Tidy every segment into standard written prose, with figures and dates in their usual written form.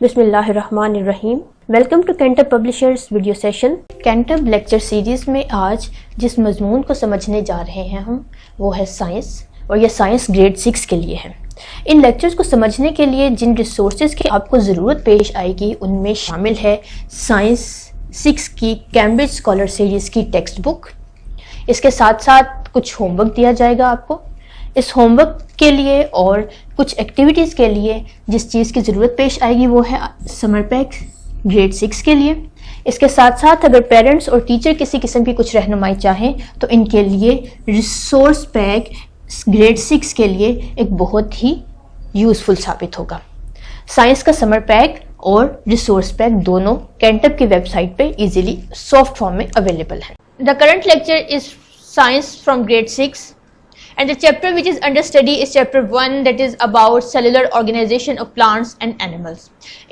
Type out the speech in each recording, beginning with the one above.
बिस्मिल्लाहिर्रहमानिर्रहीम। Welcome to Cantab publishers video session. Cantab lecture series में आज जिस मजमून को समझने जा रहे हैं हम वो है साइंस, और यह साइंस ग्रेड 6 के लिए है। इन लेक्चर्स को समझने के लिए जिन रिसोर्सेज की आपको ज़रूरत पेश आएगी उनमें शामिल है साइंस 6 की कैम्ब्रिज स्कॉलर सीरीज़ की टेक्स्ट बुक। इसके साथ साथ कुछ होमवर्क दिया जाएगा आपको। इस होमवर्क के लिए और कुछ एक्टिविटीज़ के लिए जिस चीज़ की ज़रूरत पेश आएगी वो है समर पैक ग्रेड 6 के लिए। इसके साथ साथ अगर पेरेंट्स और टीचर किसी किस्म की कुछ रहनुमाई चाहें तो इनके लिए रिसोर्स पैक ग्रेड 6 के लिए एक बहुत ही यूज़फुल साबित होगा। साइंस का समर पैक और रिसोर्स पैक दोनों कैंटब की वेबसाइट पे इजीली सॉफ्ट फॉर्म में अवेलेबल है। The current lecture is science from grade 6 and the chapter which is under study is chapter 1, that is about cellular organization of plants and animals.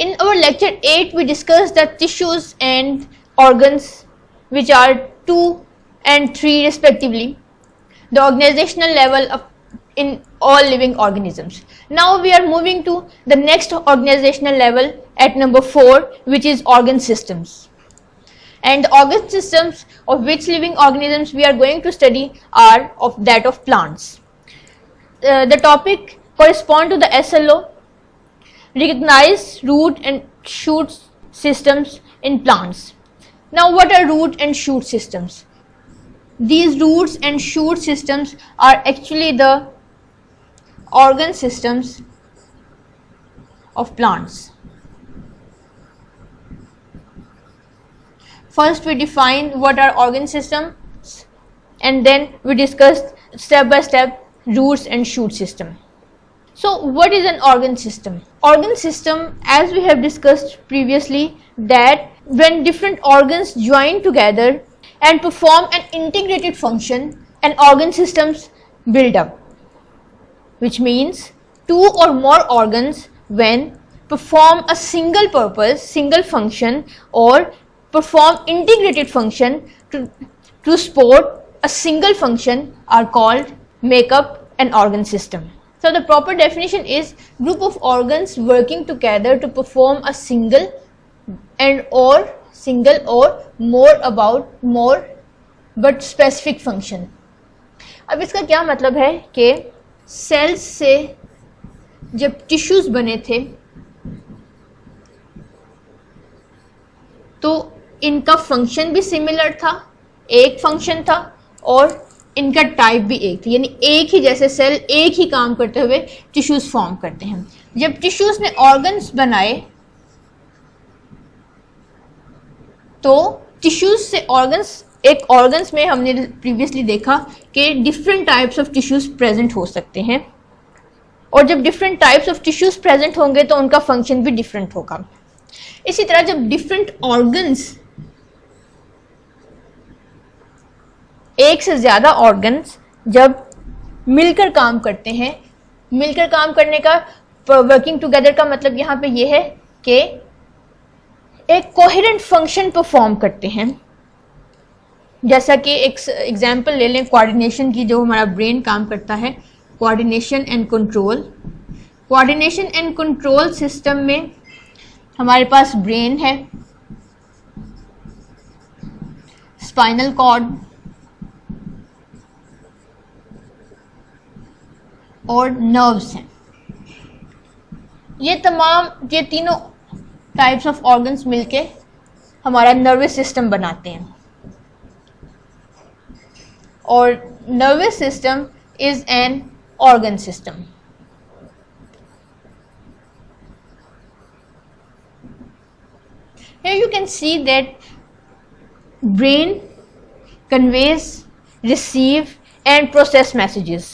In our lecture 8 we discussed the tissues and organs which are 2 and 3 respectively, the organizational level of in all living organisms. Now we are moving to the next organizational level at number 4, which is organ systems. And the organ systems of which living organisms we are going to study are of that of plants. The topic correspond to the SLO, recognize root and shoot systems in plants. Now what are root and shoot systems? These roots and shoot systems are actually the organ systems of plants. First we define what are organ systems and then we discuss step by step roots and shoot system. So what is an organ system? Organ system, as we have discussed previously, that when different organs join together and perform an integrated function, an organ systems build up, which means 2 or more organs when perform a single purpose, single function, or perform integrated function to support a single function are called make up an organ system. So the proper definition is group of organs working together to perform a single or more but specific function. अब इसका क्या मतलब है कि sales से जब tissues बने थे तो इनका फंक्शन भी सिमिलर था, एक फंक्शन था, और इनका टाइप भी एक थी, यानी एक ही जैसे सेल एक ही काम करते हुए टिश्यूज फॉर्म करते हैं। जब टिश्यूज ने ऑर्गन्स बनाए तो टिश्यूज से ऑर्गन्स, एक ऑर्गन्स में हमने प्रीवियसली देखा कि different types of tissues present हो सकते हैं, और जब different types of tissues present होंगे तो उनका फंक्शन भी डिफरेंट होगा। इसी तरह जब डिफरेंट ऑर्गन्स, एक से ज्यादा ऑर्गन्स जब मिलकर काम करते हैं, मिलकर काम करने का वर्किंग टुगेदर का मतलब यहाँ पे ये है कि एक कोहेरेंट फंक्शन परफॉर्म करते हैं। जैसा कि एक एग्जांपल ले लें कोऑर्डिनेशन की, जो हमारा ब्रेन काम करता है, coordination and control. Coordination and control system में हमारे पास ब्रेन है, स्पाइनल कॉर्ड और नर्व्स हैं। ये तीनों टाइप्स ऑफ ऑर्गन्स मिलके हमारा नर्वस सिस्टम बनाते हैं, और nervous system is an organ system. Here you can see that brain conveys, receive and process messages.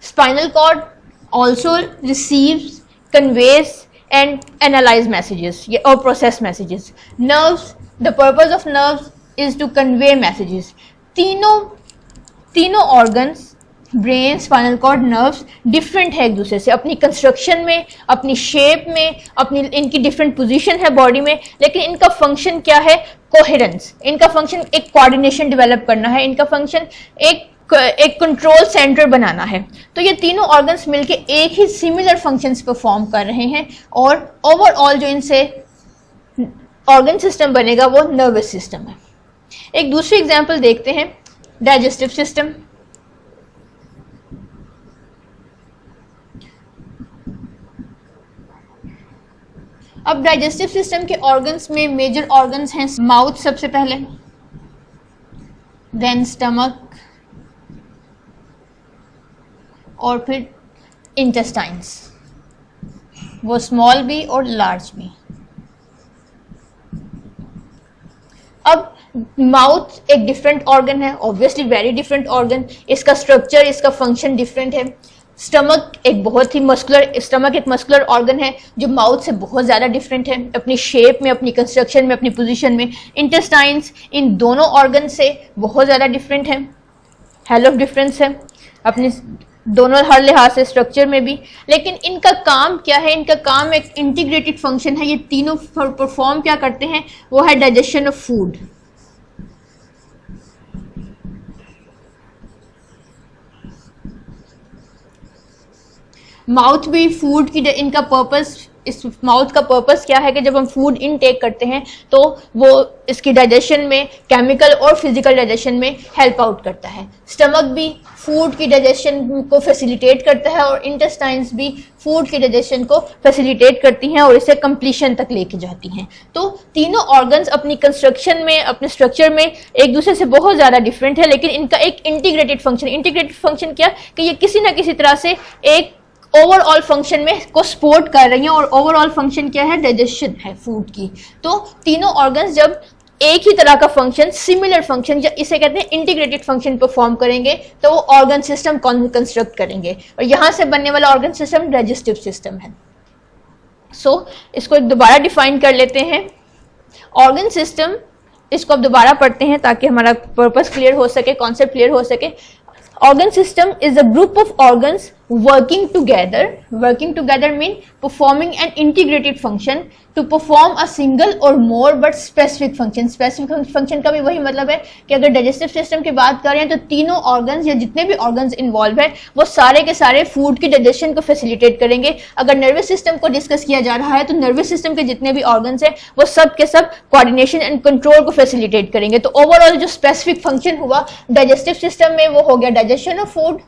Spinal cord also receives, conveys and analyze messages or process messages. Nerves, the purpose of nerves is to convey messages. तीनों organs, brain, spinal cord, nerves different है एक दूसरे से, अपनी construction में, अपनी shape में, अपनी इनकी डिफरेंट पोजीशन है बॉडी में, लेकिन इनका फंक्शन क्या है? कोहेरेंस। इनका फंक्शन एक कोऑर्डिनेशन डेवलप करना है, इनका फंक्शन एक एक कंट्रोल सेंटर बनाना है। तो ये तीनों ऑर्गन्स मिलके एक ही सिमिलर फंक्शंस परफॉर्म कर रहे हैं और ओवरऑल जो इनसे ऑर्गन सिस्टम बनेगा वो नर्वस सिस्टम है। एक दूसरी एग्जांपल देखते हैं, डाइजेस्टिव सिस्टम। अब डाइजेस्टिव सिस्टम के ऑर्गन्स में मेजर ऑर्गन्स हैं माउथ सबसे पहले, देन स्टमक और फिर इंटेस्टाइन्स, वो स्मॉल भी और लार्ज भी। अब माउथ एक डिफरेंट ऑर्गन है, ऑब्वियसली वेरी डिफरेंट ऑर्गन, इसका स्ट्रक्चर, इसका फंक्शन डिफरेंट है। स्टमक एक बहुत ही स्टमक एक मस्कुलर ऑर्गन है जो माउथ से बहुत ज़्यादा डिफरेंट है अपनी शेप में, अपनी कंस्ट्रक्शन में, अपनी पोजीशन में। इंटेस्टाइन्स इन दोनों ऑर्गन से बहुत ज़्यादा डिफरेंट है, हेल ऑफ डिफरेंस है अपनी दोनों हर लिहाज से, स्ट्रक्चर में भी। लेकिन इनका काम क्या है? इनका काम एक इंटीग्रेटेड फंक्शन है। ये तीनों परफॉर्म क्या करते हैं? वो है डाइजेशन ऑफ फूड। माउथ भी फूड की, इनका पर्पस, इस माउथ का पर्पस क्या है कि जब हम फूड इनटेक करते हैं तो वो इसकी डाइजेशन में, केमिकल और फिजिकल डाइजेशन में हेल्प आउट करता है। स्टमक भी फूड की डाइजेशन को फैसिलिटेट करता है और इंटेस्टाइन्स भी फूड की डाइजेशन को फैसिलिटेट करती हैं और इसे कंप्लीशन तक लेके जाती हैं। तो तीनों ऑर्गन्स अपनी कंस्ट्रक्शन में, अपने स्ट्रक्चर में एक दूसरे से बहुत ज़्यादा डिफरेंट है, लेकिन इनका एक इंटीग्रेटेड फंक्शन क्या कि ये किसी ना किसी तरह से एक ओवरऑल फंक्शन में को सपोर्ट कर रही हैं। और ओवरऑल फंक्शन क्या है? डाइजेशन है फूड की। तो तीनों ऑर्गन्स जब एक ही तरह का फंक्शन, सिमिलर फंक्शन, इसे कहते हैं इंटीग्रेटेड फंक्शन परफॉर्म करेंगे तो वो ऑर्गन सिस्टम कंस्ट्रक्ट करेंगे और यहां से बनने वाला ऑर्गन सिस्टम डाइजेस्टिव सिस्टम है। सो इसको एक दोबारा डिफाइन कर लेते हैं। ऑर्गन सिस्टम, इसको अब दोबारा पढ़ते हैं ताकि हमारा पर्पस क्लियर हो सके, कॉन्सेप्ट क्लियर हो सके। Organ system is a group of organs working together. Working together mean performing an integrated function to perform a single or more but specific function. Specific function का भी वही मतलब है कि अगर डाइजेस्टिव सिस्टम की बात करें तो तीनों ऑर्गन्स या जितने भी ऑर्गन्स इन्वॉल्व है वो सारे के सारे फूड की डाइजेशन को फैसिलिटेट करेंगे। अगर नर्वस सिस्टम को डिस्कस किया जा रहा है तो नर्वस सिस्टम के जितने भी ऑर्गन्स हैं वो सब के सब कोऑर्डिनेशन एंड कंट्रोल को फैसिलिटेट करेंगे। तो ओवरऑल जो स्पेसिफिक फंक्शन हुआ डाइजेस्टिव सिस्टम में वो हो गया डाइजेशन ऑफ फूड,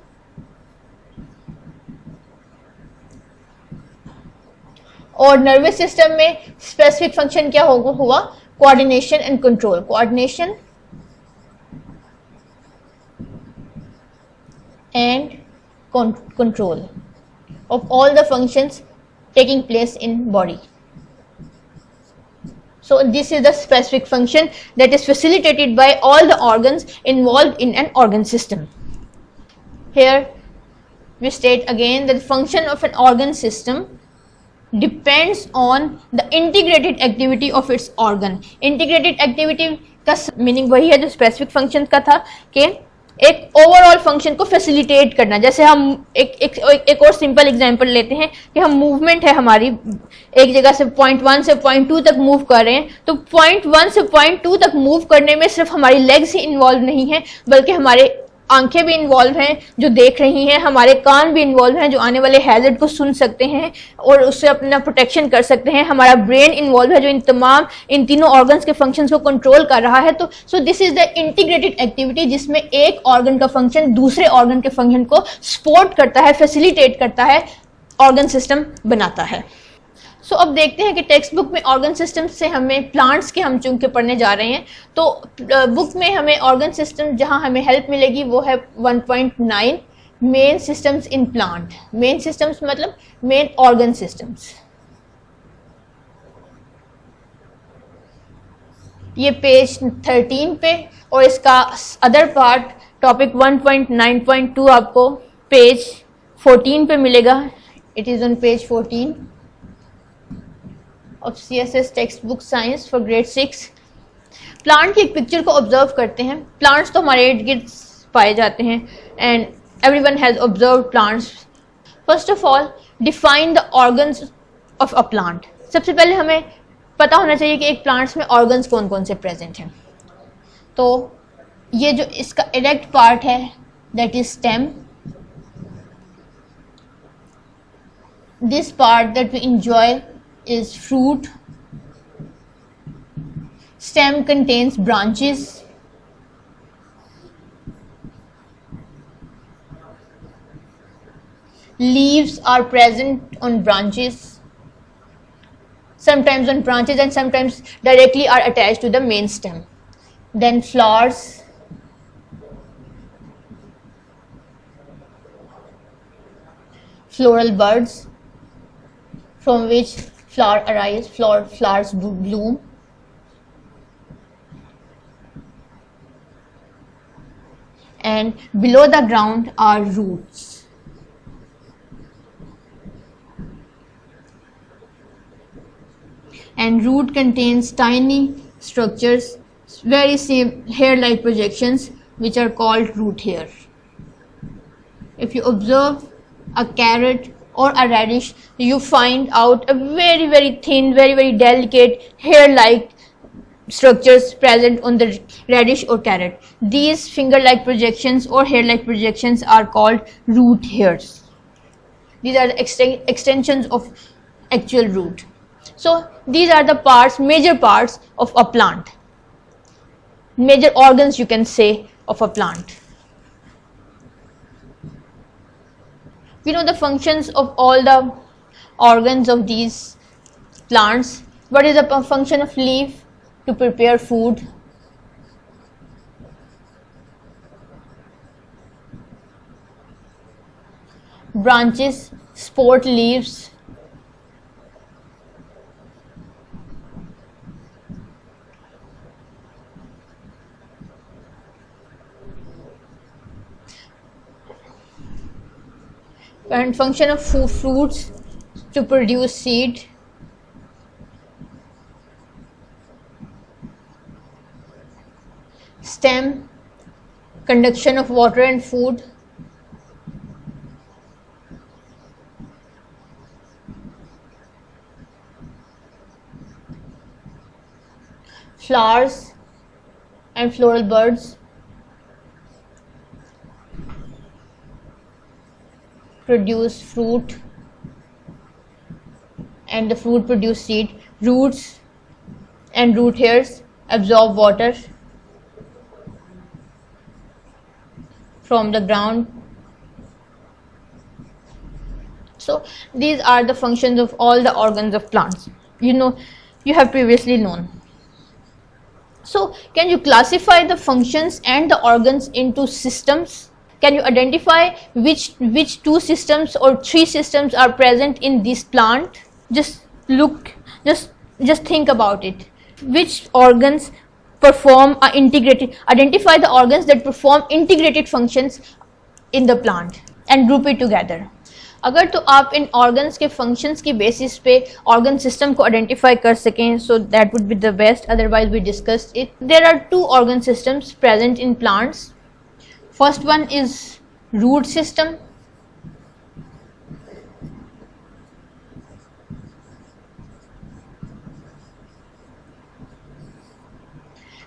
और नर्वस सिस्टम में स्पेसिफिक फंक्शन क्या हुआ? Coordination and control. Coordination and control of all the functions taking place in body. So this is the specific function that is facilitated by all the organs involved in an organ system. Here we state again that the function of an organ system depends on the integrated activity of its organ. Integrated activity का meaning वही है जो specific function का था कि एक overall function को facilitate करना। जैसे हम एक और सिंपल एग्जांपल लेते हैं कि हम मूवमेंट है हमारी, एक जगह से पॉइंट 1 से पॉइंट 2 तक मूव कर रहे हैं, तो पॉइंट 1 से पॉइंट 2 तक मूव करने में सिर्फ हमारी लेग्स ही इन्वॉल्व नहीं है बल्कि हमारे आंखें भी इन्वॉल्व हैं जो देख रही हैं, हमारे कान भी इन्वॉल्व हैं जो आने वाले हैजर्ड को सुन सकते हैं और उससे अपना प्रोटेक्शन कर सकते हैं, हमारा ब्रेन इन्वॉल्व है जो इन तीनों ऑर्गन्स के फंक्शंस को कंट्रोल कर रहा है। तो so this is the integrated activity जिसमें एक ऑर्गन का फंक्शन दूसरे ऑर्गन के फंक्शन को सपोर्ट करता है, फैसिलिटेट करता है, ऑर्गन सिस्टम बनाता है। सो अब देखते हैं कि टेक्स्ट बुक में ऑर्गन सिस्टम से हमें प्लांट्स के हम चूंकि पढ़ने जा रहे हैं तो बुक में हमें ऑर्गन सिस्टम जहां हमें हेल्प मिलेगी वो है 1.9 main systems in plant. Main systems मतलब मेन ऑर्गन सिस्टम्स। ये पेज 13 पे और इसका अदर पार्ट टॉपिक 1.9.2 आपको पेज 14 पे मिलेगा। It is on page 14 of CSS textbook science for grade 6। Plant की एक पिक्चर को ऑब्जर्व करते हैं। प्लांट्स तो हमारे इर्द गिर्द पाए जाते हैं and everyone has observed plants. First of all define the organs of a plant. सबसे पहले हमें पता होना चाहिए कि एक प्लांट्स में ऑर्गन्स कौन कौन से प्रेजेंट हैं। तो ये जो इसका इरेक्ट पार्ट है that is stem. This part that we enjoy is fruit. Stem contains branches. Leaves are present on branches, sometimes on branches and sometimes directly are attached to the main stem. Then flowers, floral buds from which flowers bloom. And below the ground are roots. And root contains tiny structures, very same hair-like projections, which are called root hair. If you observe a carrot or a radish, you find out a very thin, very delicate hair-like structures present on the radish or carrot. These finger-like projections or hair-like projections are called root hairs. These are the extensions of actual root. So these are the parts, major parts of a plant, major organs you can say of a plant. We know the functions of all the organs of these plants. What is the function of leaf? To prepare food. Branches support leaves. And function of fruits to produce seed. Stem, conduction of water and food. Flowers and floral buds produce fruit and the fruit produce seed. Roots and root hairs absorb water from the ground. So these are the functions of all the organs of plants. You have previously known. So can you classify the functions and the organs into systems? Can you identify which two systems or three systems are present in this plant? Just think about it. Which organs perform identify the organs that perform integrated functions in the plant and group it together. अगर तो आप इन organs के functions की basis पे organ system को identify कर सकें, so that would be the best. Otherwise we discussed it. There are two organ systems present in plants. First one is root system.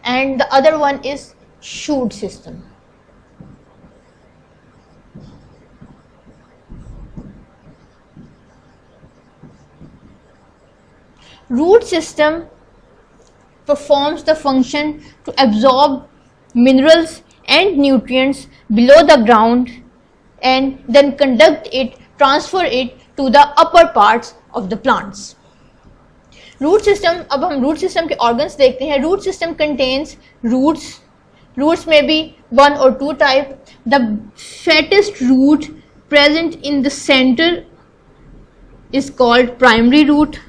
And the other one is shoot system. Root system performs the function to absorb minerals and nutrients below the ground and then transfer it to the upper parts of the plants. Root system, अब हम root system के organs देखते हैं. Root system contains roots. Roots may be one or two type. The fattest root present in the center is called primary root.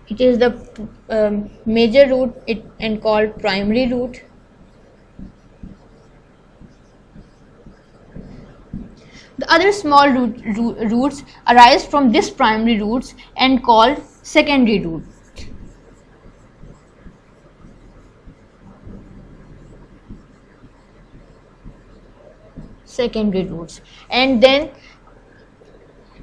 It is the major root and called primary root. The other small roots arise from this primary roots and called secondary root. Secondary roots. And then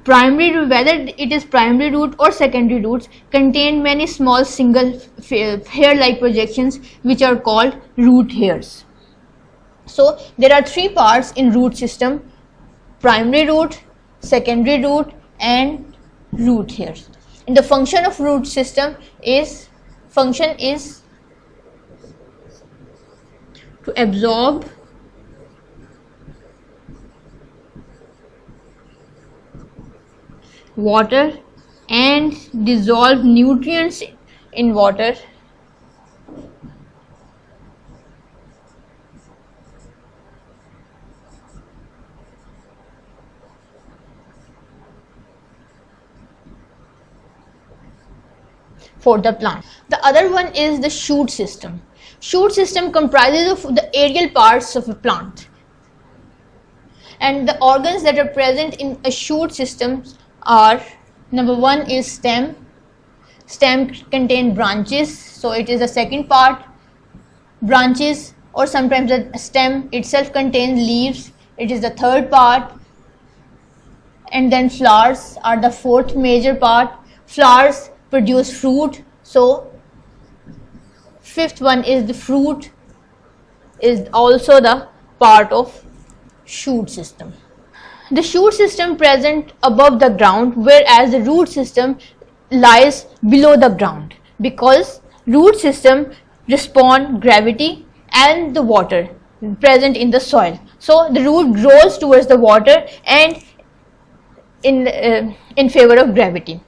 primary root, whether it is primary root or secondary roots, contain many small single hair-like projections which are called root hairs. So there are three parts in root system: primary root, secondary root, and root here. And the function of root system is to absorb water and dissolve nutrients in water for the plant. The other one is the shoot system. Shoot system comprises of the aerial parts of a plant, and the organs that are present in a shoot system are: number one is stem. Stem contain branches, so it is the second part. Branches, or sometimes the stem itself contains leaves, it is the third part. And then flowers are the fourth major part. Flowers produce fruit, so fifth one is the fruit, is also the part of shoot system. The shoot system present above the ground, whereas the root system lies below the ground, because root system respond gravity and the water present in the soil. So the root grows towards the water and in favor of gravity,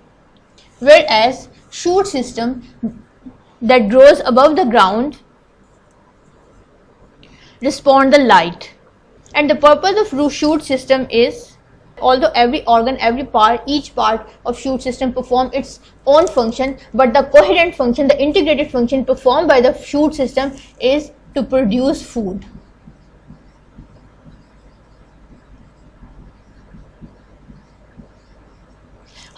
whereas shoot system that grows above the ground respond the light. And the purpose of shoot system is, although every organ, each part of shoot system perform its own function, but the coherent function, the integrated function performed by the shoot system is to produce food.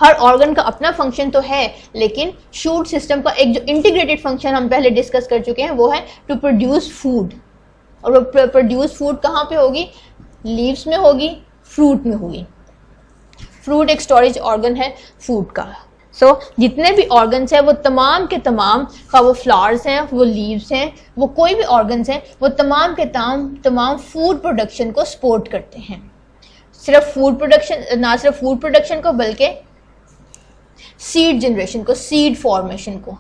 Her organ का अपना function तो है, लेकिन shoot system का एक जो integrated function हम पहले डिस्कस कर चुके हैं वो है टू प्रोड्यूस फूड. और वो प्रोड्यूस फूड कहाँ पे होगी? लीव्स में होगी, फ्रूट में होगी. फ्रूट एक स्टोरेज ऑर्गन है फूड का. सो जितने भी ऑर्गन्स हैं वो तमाम के तमाम, का वो फ्लावर्स हैं, वो लीव्स हैं, वो कोई भी ऑर्गन्स हैं, वो तमाम के तमाम फूड प्रोडक्शन को सपोर्ट करते हैं. सिर्फ फूड प्रोडक्शन, ना सिर्फ फूड प्रोडक्शन को, बल्कि सीड जनरेशन को, सीड फॉर्मेशन को.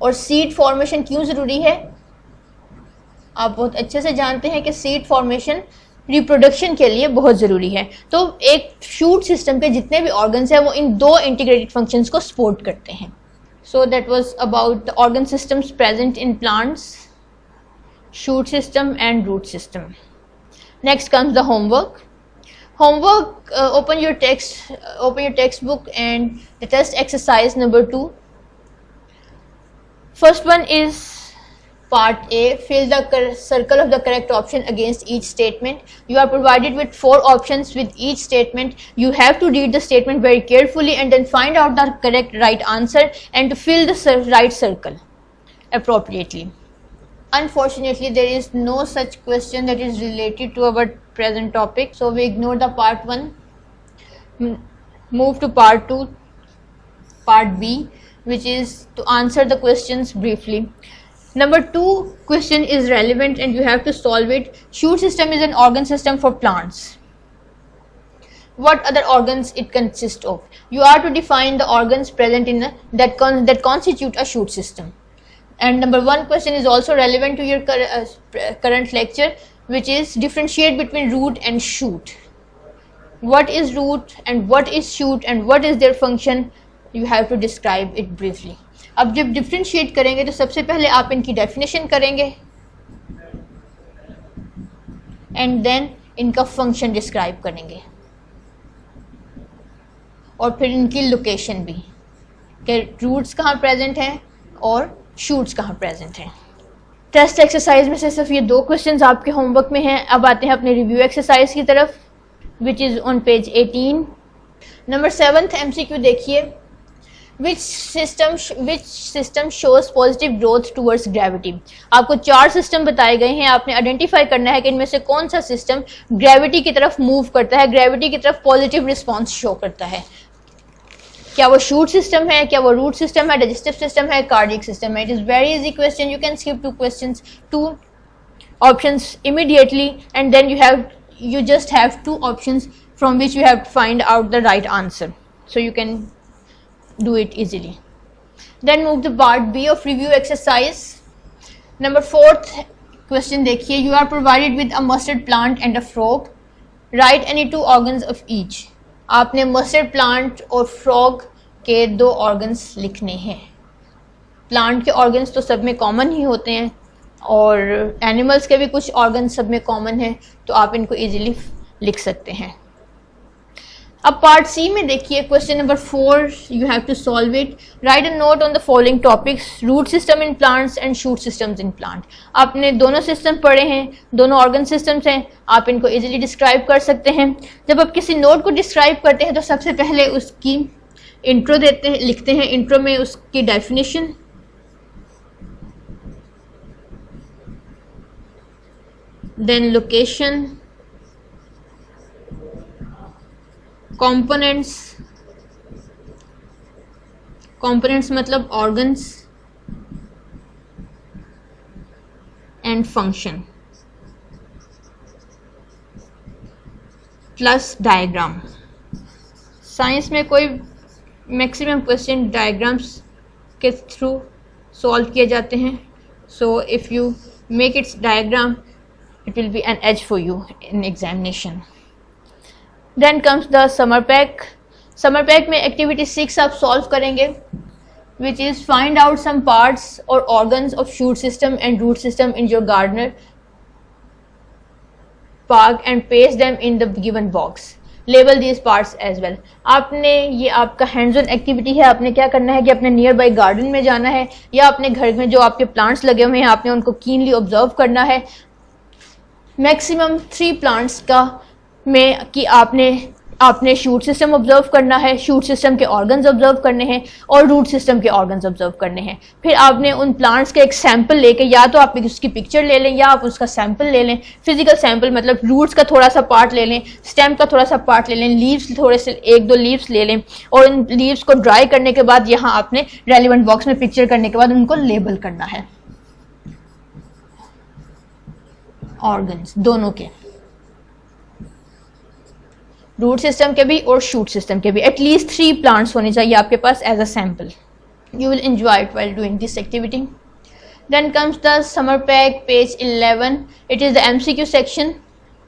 और सीड फॉर्मेशन क्यों ज़रूरी है? आप बहुत अच्छे से जानते हैं कि सीड फॉर्मेशन रिप्रोडक्शन के लिए बहुत ज़रूरी है. तो एक शूट सिस्टम के जितने भी ऑर्गन्स हैं वो इन दो इंटीग्रेटेड फंक्शंस को सपोर्ट करते हैं. So that was about the organ systems present in plants, shoot system and root system. Next comes the homework. Homework, open your textbook and the test exercise number 2. First one is part A. Fill the circle of the correct option against each statement. You are provided with 4 options with each statement. You have to read the statement very carefully and then find out the correct right answer and to fill the right circle appropriately. Unfortunately, there is no such question that is related to our present topic, so we ignore the part 1. Move to part 2, part B, which is to answer the questions briefly. Number 2 question is relevant and you have to solve it. Shoot system is an organ system for plants. What other organs it consists of? You are to define the organs present in that constitute a shoot system. And number 1 question is also relevant to your current lecture, which is differentiate between root and shoot. What is root and what is shoot and what is their function? You have to describe it briefly. अब जब differentiate करेंगे तो सबसे पहले आप इनकी definition करेंगे and then इनका function describe करेंगे और फिर इनकी location भी, कि roots कहाँ present हैं और शूट्स कहाँ प्रेजेंट हैं. टेस्ट एक्सरसाइज में से सिर्फ ये 2 क्वेश्चंस आपके होमवर्क में हैं. अब आते हैं अपने रिव्यू एक्सरसाइज की तरफ, which is on page 18. Number 7th MCQ देखिए. Which system shows positive growth towards gravity. आपको 4 सिस्टम बताए गए हैं, आपने आइडेंटिफाई करना है कि इनमें से कौन सा सिस्टम ग्रेविटी की तरफ मूव करता है, ग्रेविटी की तरफ पॉजिटिव रिस्पॉन्स शो करता है. क्या वो शूट सिस्टम है, क्या वो रूट सिस्टम है, डाइजेस्टिव सिस्टम है, कार्डियक सिस्टम है. It is very easy question, you can skip 2 questions. 2 options immediately, and then you just have 2 options from which you have to find out the right answer, so you can do it easily. Then move to part B of review exercise. Number 4th question देखिए, you are provided with a mustard plant and a frog, write any 2 organs of each. आपने mustard plant और frog के 2 organs लिखने हैं. Plant के organs तो सब में कॉमन ही होते हैं और एनिमल्स के भी कुछ ऑर्गन्स सब में कॉमन है, तो आप इनको इजीली लिख सकते हैं. अब पार्ट सी में देखिए, question number 4, you have to solve it. Write a note on the following topics, root system in plants and shoot systems in plant. आपने दोनों सिस्टम पढ़े हैं, दोनों ऑर्गन सिस्टम्स हैं, आप इनको इजीली डिस्क्राइब कर सकते हैं. जब आप किसी नोट को डिस्क्राइब करते हैं तो सबसे पहले उसकी इंट्रो लिखते हैं. इंट्रो में उसकी डेफिनेशन, then location, components मतलब organs, and function, plus diagram. Science में कोई मैक्सिमम क्वेश्चन डायग्राम्स के थ्रू सॉल्व किए जाते हैं, so if you make its diagram, it will be an edge for you in examination. Then comes the summer pack. Summer pack में activity 6 आप solve करेंगे, which is find out some parts or organs of shoot system and root system in your gardener park and paste them in the given box. Label these parts as well. आपने, ये आपका hands on activity है. आपने क्या करना है कि अपने नियर बाई गार्डन में जाना है या अपने घर में जो आपके प्लांट्स लगे हुए हैं आपने उनको कीनली ऑब्जर्व करना है. मैक्सिमम 3 प्लांट्स का में कि आपने शूट सिस्टम ऑब्जर्व करना है, शूट सिस्टम के ऑर्गन्स ऑब्जर्व करने हैं और रूट सिस्टम के ऑर्गन्स ऑब्जर्व करने हैं. फिर आपने उन प्लांट्स का एक सैंपल लेके, या तो आप उसकी पिक्चर ले लें या आप उसका सैंपल ले लें. फिजिकल सैंपल मतलब रूट्स का थोड़ा सा पार्ट ले लें, स्टेम का थोड़ा सा पार्ट ले लें, लीव्स थोड़े से 1-2 लीव्स ले लें और उन लीव्स को ड्राई करने के बाद यहाँ आपने रेलिवेंट बॉक्स में पिक्चर करने के बाद उनको लेबल करना है, ऑर्गन्स दोनों के, रूट सिस्टम के भी और शूट सिस्टम के भी. एटलीस्ट 3 प्लांट्स होने चाहिए आपके पास as a sample. You will enjoy it while doing this activity. Then comes the summer pack, page 11. It is the MCQ section.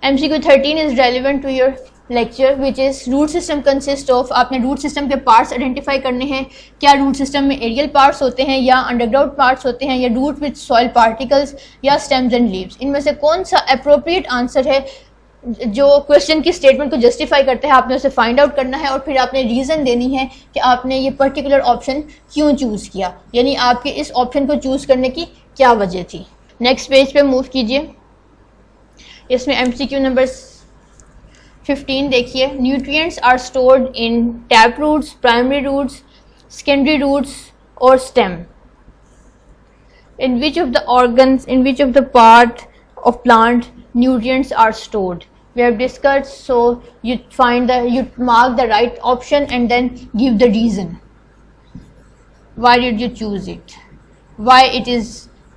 MCQ 13 is relevant to your lecture, which is root system consist of. आपने root system के parts identify करने हैं. क्या root system में aerial parts होते हैं या underground parts होते हैं या रूट विद सॉइल पार्टिकल्स या स्टेम्स एंड लीव्स. इनमें से कौन सा अप्रोप्रिएट आंसर है जो क्वेश्चन की स्टेटमेंट को जस्टिफाई करते हैं, आपने उसे फाइंड आउट करना है और फिर आपने रीज़न देनी है कि आपने ये पर्टिकुलर ऑप्शन क्यों चूज़ किया, यानी आपके इस ऑप्शन को चूज़ करने की क्या वजह थी. नेक्स्ट पेज पे मूव कीजिए. इसमें MCQ नंबर 15 देखिए. Nutrients are stored in tap roots, primary roots, secondary roots और stem. In which of the organs, in which of the part of plant nutrients are stored. We have discussed, so you mark the right option and then give the reason. Why did you choose it? Why it is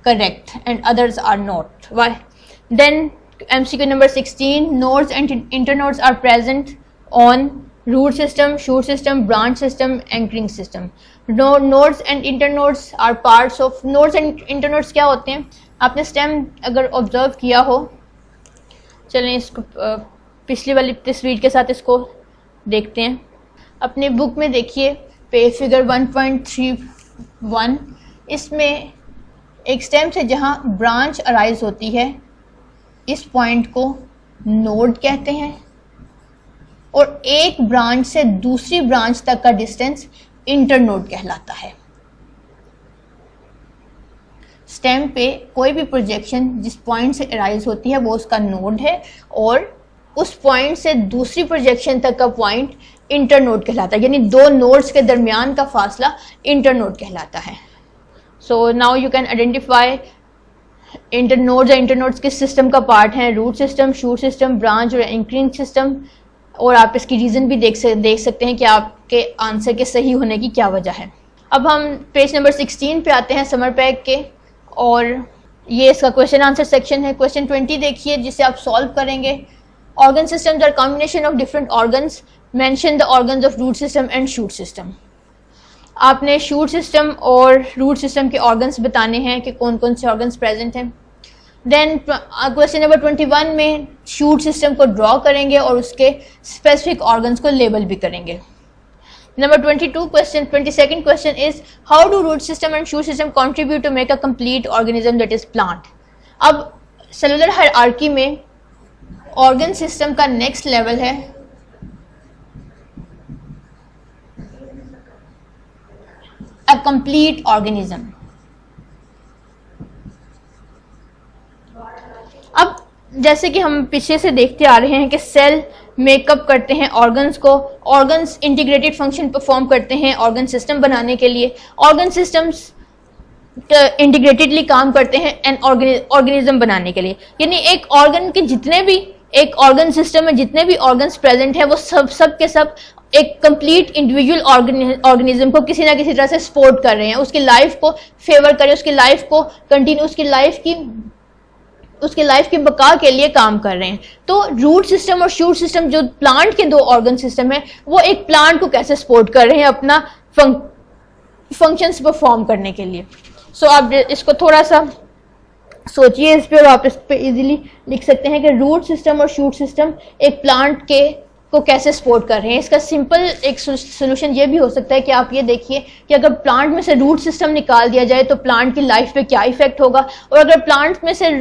correct and others are not? Why? Then MCQ number 16, nodes and internodes are present on root system, shoot system, branch system, anchoring system. Nodes and internodes are parts of. Nodes and internodes क्या होते हैं? आपने stem अगर observe किया हो, चलें इसको पिछली वाली तस्वीर के साथ इसको देखते हैं. अपने बुक में देखिए फिगर 1.31. इसमें एक स्टेम से जहाँ ब्रांच अराइज होती है, इस पॉइंट को नोड कहते हैं और एक ब्रांच से दूसरी ब्रांच तक का डिस्टेंस इंटरनोड कहलाता है. स्टेम पे कोई भी प्रोजेक्शन जिस पॉइंट से अराइज होती है वो उसका नोड है और उस पॉइंट से दूसरी प्रोजेक्शन तक का पॉइंट इंटरनोड कहलाता है, यानी 2 नोड्स के दरमियान का फासला इंटरनोड कहलाता है. So now you can identify internodes. Internodes किस सिस्टम का पार्ट हैं? Root system, shoot system, branch और एंकरिंग सिस्टम. और आप इसकी रीज़न भी देख सकते हैं कि आपके आंसर के सही होने की क्या वजह है. अब हम पेज नंबर 16 पे आते हैं समर पैक के, और ये इसका क्वेश्चन आंसर सेक्शन है। क्वेश्चन 20 देखिए जिसे आप सॉल्व करेंगे। Organ systems are combination of different organs, mention the organs of root system and shoot system. आपने शूट सिस्टम और रूट सिस्टम के ऑर्गन्स बताने हैं कि कौन कौन से ऑर्गन्स प्रेजेंट हैं। देन क्वेश्चन नंबर 21 में शूट सिस्टम को ड्रॉ करेंगे और उसके स्पेसिफिक ऑर्गन्स को लेबल भी करेंगे। Number 22 question, 22nd question is how do root system and shoot system contribute to make a complete organism that is plant? अब सेलुलर हायरार्की में ऑर्गन सिस्टम का नेक्स्ट लेवल है a complete organism। अब जैसे कि हम पीछे से देखते आ रहे हैं कि सेल मेकअप करते हैं ऑर्गन्स को, ऑर्गन्स इंटीग्रेटेड फंक्शन परफॉर्म करते हैं ऑर्गन सिस्टम बनाने के लिए, ऑर्गन सिस्टम्स इंटीग्रेटेडली काम करते हैं एन ऑर्गेनिज्म बनाने के लिए। यानी एक ऑर्गन के जितने भी, एक ऑर्गन सिस्टम में जितने भी ऑर्गन्स प्रेजेंट हैं वो सब के सब एक कंप्लीट इंडिविजुअल ऑर्गेनिज्म को किसी ना किसी तरह से सपोर्ट कर रहे हैं, उसकी लाइफ को फेवर करें, उसकी लाइफ को कंटिन्यू, उसकी लाइफ की बका के लिए काम कर रहे हैं। तो रूट सिस्टम और शूट सिस्टम जो प्लांट के दो ऑर्गन सिस्टम है वो एक प्लांट को कैसे सपोर्ट कर रहे हैं अपना फंक्शंस परफॉर्म करने के लिए। सो आप इसको थोड़ा सा सोचिए इस पे और आप इस पे इजीली लिख सकते हैं कि रूट सिस्टम और शूट सिस्टम एक प्लांट के को कैसे सपोर्ट कर रहे हैं। इसका सिंपल एक सोल्यूशन ये भी हो सकता है कि आप ये देखिए कि अगर प्लांट में से रूट सिस्टम निकाल दिया जाए तो प्लांट की लाइफ पे क्या इफेक्ट होगा, और अगर प्लांट में से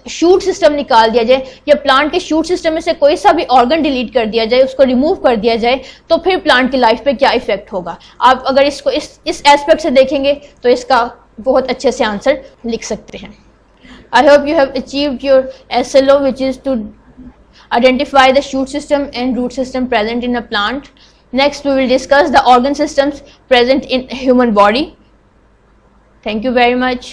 शूट सिस्टम निकाल दिया जाए या प्लांट के शूट सिस्टम में से कोई सा भी ऑर्गन डिलीट कर दिया जाए, उसको रिमूव कर दिया जाए, तो फिर प्लांट की लाइफ पे क्या इफेक्ट होगा। आप अगर इसको इस एस्पेक्ट से देखेंगे तो इसका बहुत अच्छे से आंसर लिख सकते हैं। I hope you have achieved your SLO which is to identify the shoot system and root system present in a plant. Next we will discuss the organ systems present in human body. Thank you very much.